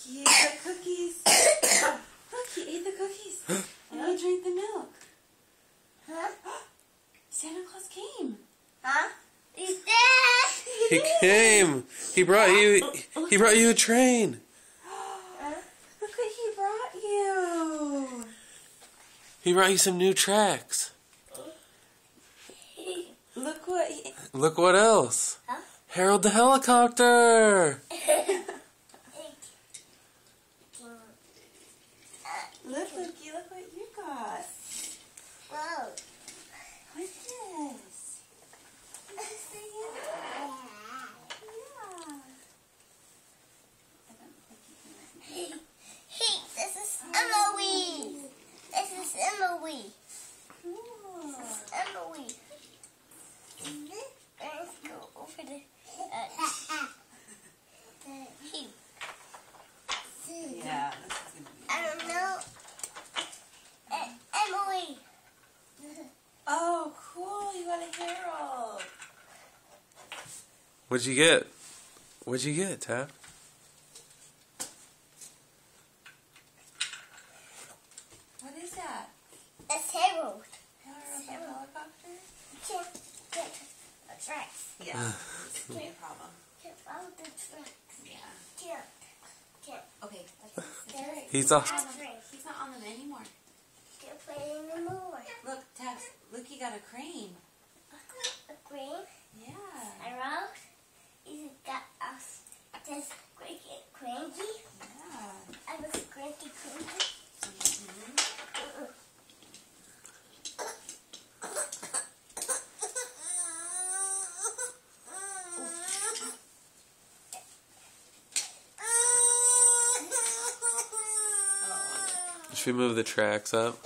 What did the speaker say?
He ate the cookies. Oh, look, he ate the cookies. And he drank the milk. Huh? Santa Claus came. Huh? He's there. He came. He brought you. He brought you a train. Look what he brought you. He brought you some new tracks. Look what he... Look what else. Huh? Harold the helicopter. Look, Lukey, look what you got. Whoa. What's this? Hey, this is Emily. This is Emily. Cool. Emily. Let's go over the he. Yeah, this is going to be... I don't know. Emily. Oh, cool. You got a Harold. What'd you get? What'd you get, Tab? What is that? That's Harold. Harold the helicopter? Can't get the tracks. Yeah, this is going to be a problem. Can't follow the tracks. Yeah. Can't. Okay, that's right. He's off. He's not on them anymore. Can't play anymore. Look, Tabs, Lukey got a crane. A green. Yeah. Harold. He's got us. This cranky. Yeah. I was cranky. Should we move the tracks up?